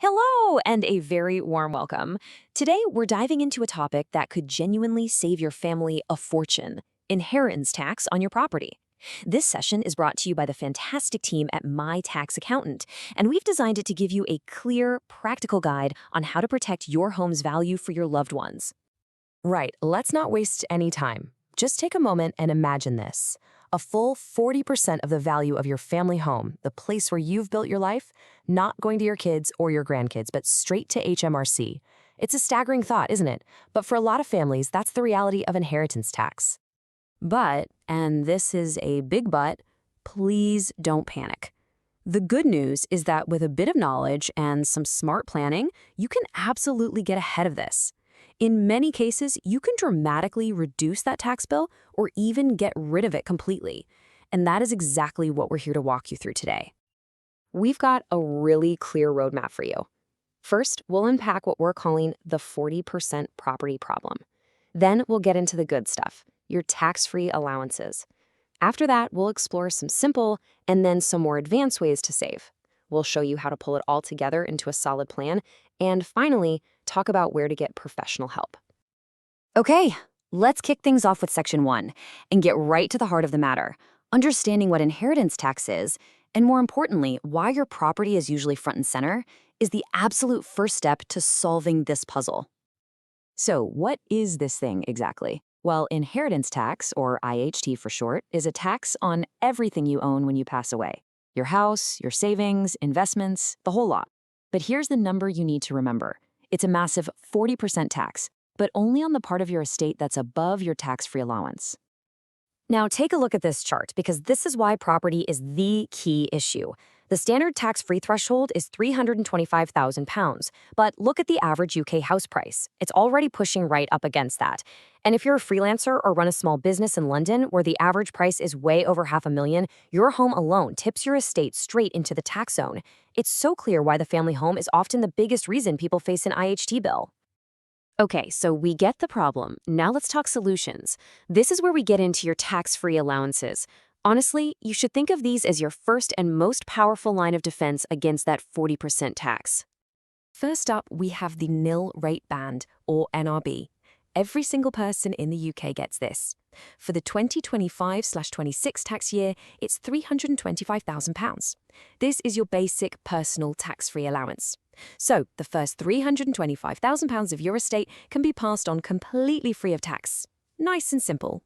Hello, and a very warm welcome. Today, we're diving into a topic that could genuinely save your family a fortune: inheritance tax on your property. This session is brought to you by the fantastic team at My Tax Accountant, and we've designed it to give you a clear, practical guide on how to protect your home's value for your loved ones. Right, let's not waste any time. Just take a moment and imagine this. A full 40% of the value of your family home, the place where you've built your life, not going to your kids or your grandkids, but straight to HMRC. It's a staggering thought, isn't it? But for a lot of families, that's the reality of inheritance tax. But, and this is a big but, please don't panic. The good news is that with a bit of knowledge and some smart planning, you can absolutely get ahead of this. In many cases, you can dramatically reduce that tax bill or even get rid of it completely. And that is exactly what we're here to walk you through today. We've got a really clear roadmap for you. First, we'll unpack what we're calling the 40% property problem. Then we'll get into the good stuff, your tax-free allowances. After that, we'll explore some simple and then some more advanced ways to save. We'll show you how to pull it all together into a solid plan, and finally, talk about where to get professional help. Okay, let's kick things off with Section 1 and get right to the heart of the matter, understanding what inheritance tax is, and more importantly, why your property is usually front and center, is the absolute first step to solving this puzzle. So, what is this thing exactly? Well, inheritance tax, or IHT for short, is a tax on everything you own when you pass away. Your house, your savings, investments, the whole lot. But here's the number you need to remember. It's a massive 40% tax, but only on the part of your estate that's above your tax-free allowance. Now take a look at this chart, because this is why property is the key issue. The standard tax-free threshold is £325,000, but look at the average UK house price. It's already pushing right up against that. And if you're a freelancer or run a small business in London where the average price is way over $500,000, your home alone tips your estate straight into the tax zone. It's so clear why the family home is often the biggest reason people face an IHT bill. Okay, so we get the problem. Now let's talk solutions. This is where we get into your tax-free allowances. Honestly, you should think of these as your first and most powerful line of defense against that 40% tax. First up, we have the nil-rate band, or NRB. Every single person in the UK gets this. For the 2025/26 tax year, it's £325,000. This is your basic personal tax-free allowance. So, the first £325,000 of your estate can be passed on completely free of tax. Nice and simple.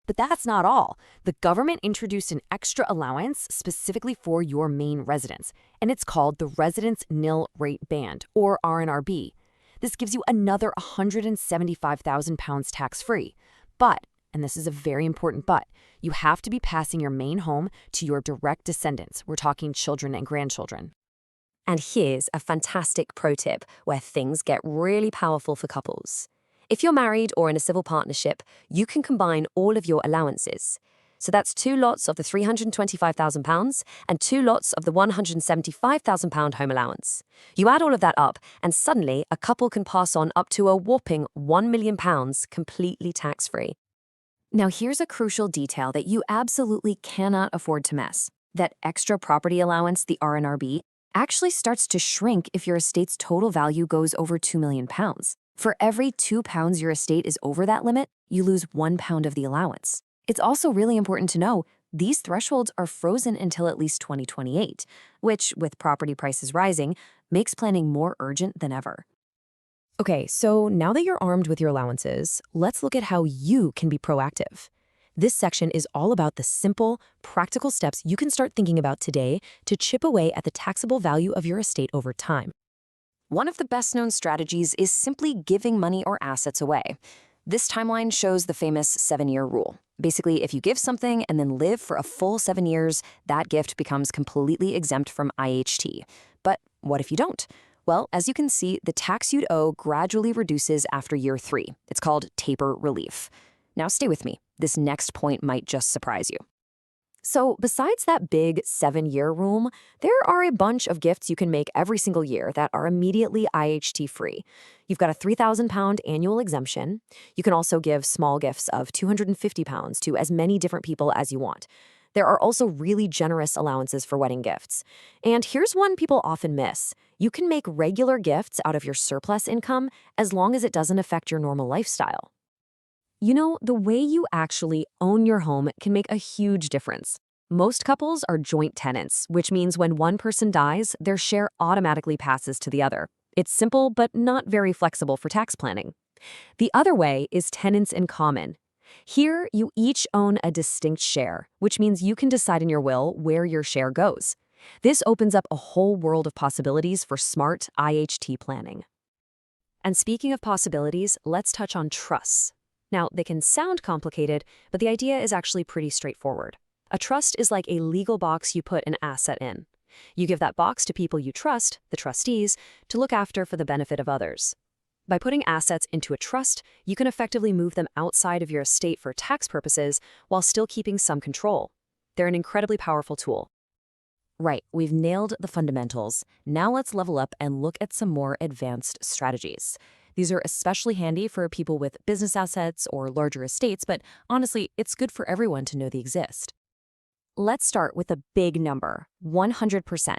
But that's not all. The government introduced an extra allowance specifically for your main residence, and it's called the Residence Nil Rate Band, or RNRB. This gives you another £175,000 tax-free. But, and this is a very important but, you have to be passing your main home to your direct descendants. We're talking children and grandchildren. And here's a fantastic pro tip where things get really powerful for couples. If you're married or in a civil partnership, you can combine all of your allowances. So that's 2 lots of the £325,000 and 2 lots of the £175,000 home allowance. You add all of that up, and suddenly a couple can pass on up to a whopping £1 million completely tax-free. Now here's a crucial detail that you absolutely cannot afford to miss. That extra property allowance, the RNRB, actually starts to shrink if your estate's total value goes over £2 million. For every £2 your estate is over that limit, you lose £1 of the allowance. It's also really important to know these thresholds are frozen until at least 2028, which, with property prices rising, makes planning more urgent than ever. Okay, so now that you're armed with your allowances, let's look at how you can be proactive. This section is all about the simple, practical steps you can start thinking about today to chip away at the taxable value of your estate over time. One of the best-known strategies is simply giving money or assets away. This timeline shows the famous 7-year rule. Basically, if you give something and then live for a full 7 years, that gift becomes completely exempt from IHT. But what if you don't? Well, as you can see, the tax you'd owe gradually reduces after year 3. It's called taper relief. Now stay with me. This next point might just surprise you. So besides that big 7-year rule, there are a bunch of gifts you can make every single year that are immediately IHT-free. You've got a £3,000 annual exemption. You can also give small gifts of £250 to as many different people as you want. There are also really generous allowances for wedding gifts. And here's one people often miss. You can make regular gifts out of your surplus income as long as it doesn't affect your normal lifestyle. You know, the way you actually own your home can make a huge difference. Most couples are joint tenants, which means when one person dies, their share automatically passes to the other. It's simple, but not very flexible for tax planning. The other way is tenants in common. Here, you each own a distinct share, which means you can decide in your will where your share goes. This opens up a whole world of possibilities for smart IHT planning. And speaking of possibilities, let's touch on trusts. Now, they can sound complicated, but the idea is actually pretty straightforward. A trust is like a legal box you put an asset in. You give that box to people you trust, the trustees, to look after for the benefit of others. By putting assets into a trust, you can effectively move them outside of your estate for tax purposes while still keeping some control. They're an incredibly powerful tool. Right, we've nailed the fundamentals. Now let's level up and look at some more advanced strategies. These are especially handy for people with business assets or larger estates, but honestly, it's good for everyone to know they exist. Let's start with a big number, 100%.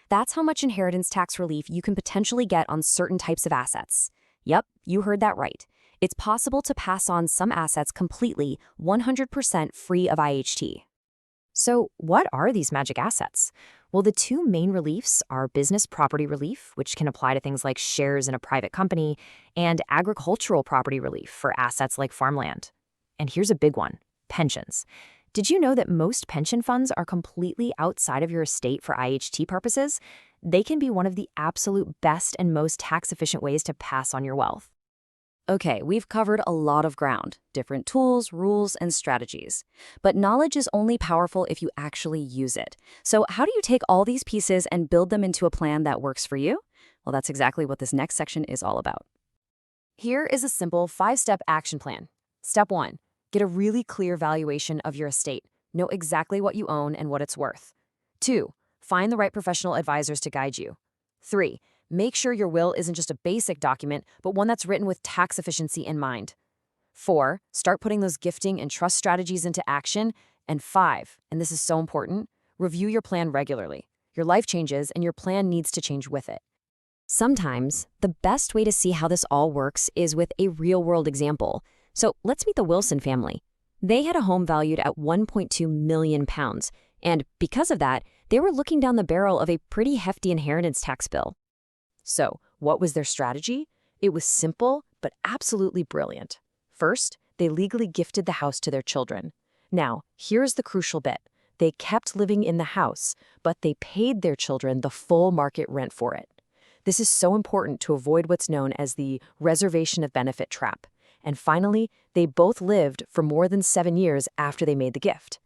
That's how much inheritance tax relief you can potentially get on certain types of assets. Yep, you heard that right. It's possible to pass on some assets completely, 100% free of IHT. So what are these magic assets? Well, the two main reliefs are business property relief, which can apply to things like shares in a private company, and agricultural property relief for assets like farmland. And here's a big one, pensions. Did you know that most pension funds are completely outside of your estate for IHT purposes? They can be one of the absolute best and most tax-efficient ways to pass on your wealth. Okay, we've covered a lot of ground, different tools, rules, and strategies. But knowledge is only powerful if you actually use it. So how do you take all these pieces and build them into a plan that works for you? Well, that's exactly what this next section is all about. Here is a simple 5-step action plan. Step 1. Get a really clear valuation of your estate. Know exactly what you own and what it's worth. 2. Find the right professional advisors to guide you. 3. Make sure your will isn't just a basic document, but one that's written with tax efficiency in mind. 4. Start putting those gifting and trust strategies into action. And 5, and this is so important, review your plan regularly. Your life changes, and your plan needs to change with it. Sometimes, the best way to see how this all works is with a real-world example. So let's meet the Wilson family. They had a home valued at £1.2 million, and because of that, they were looking down the barrel of a pretty hefty inheritance tax bill. So, what was their strategy? It was simple, but absolutely brilliant. First, they legally gifted the house to their children. Now, here's the crucial bit. They kept living in the house, but they paid their children the full market rent for it. This is so important to avoid what's known as the reservation of benefit trap. And finally, they both lived for more than 7 years after they made the gift.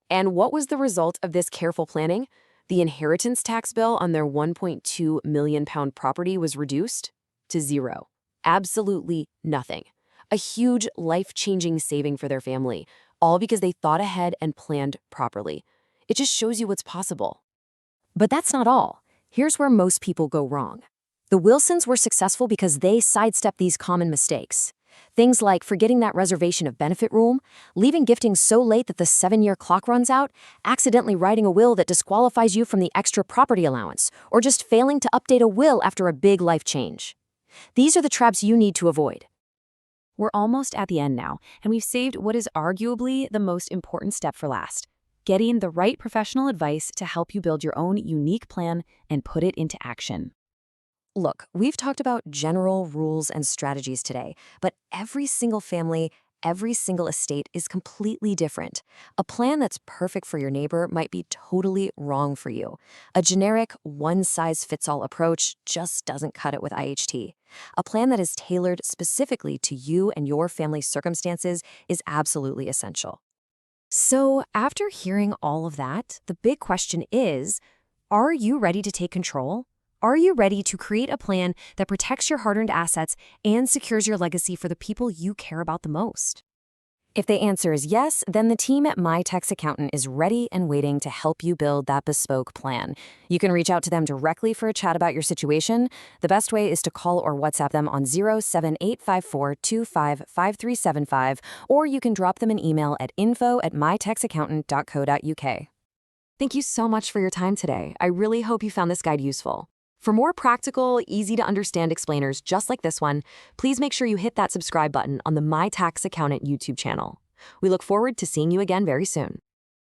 And what was the result of this careful planning? The inheritance tax bill on their £1.2 million property was reduced to 0. Absolutely nothing. A huge, life-changing saving for their family, all because they thought ahead and planned properly. It just shows you what's possible. But that's not all. Here's where most people go wrong. The Wilsons were successful because they sidestepped these common mistakes. Things like forgetting that reservation of benefit room, leaving gifting so late that the 7-year clock runs out, accidentally writing a will that disqualifies you from the extra property allowance, or just failing to update a will after a big life change. These are the traps you need to avoid. We're almost at the end now, and we've saved what is arguably the most important step for last: getting the right professional advice to help you build your own unique plan and put it into action. Look, we've talked about general rules and strategies today, but every single family, every single estate is completely different. A plan that's perfect for your neighbor might be totally wrong for you. A generic, one-size-fits-all approach just doesn't cut it with IHT. A plan that is tailored specifically to you and your family's circumstances is absolutely essential. So, after hearing all of that, the big question is, are you ready to take control? Are you ready to create a plan that protects your hard-earned assets and secures your legacy for the people you care about the most? If the answer is yes, then the team at My Tax Accountant is ready and waiting to help you build that bespoke plan. You can reach out to them directly for a chat about your situation. The best way is to call or WhatsApp them on 07854255375, or you can drop them an email at info@mytaxaccountant.co.uk. Thank you so much for your time today. I really hope you found this guide useful. For more practical, easy-to-understand explainers just like this one, please make sure you hit that subscribe button on the My Tax Accountant YouTube channel. We look forward to seeing you again very soon.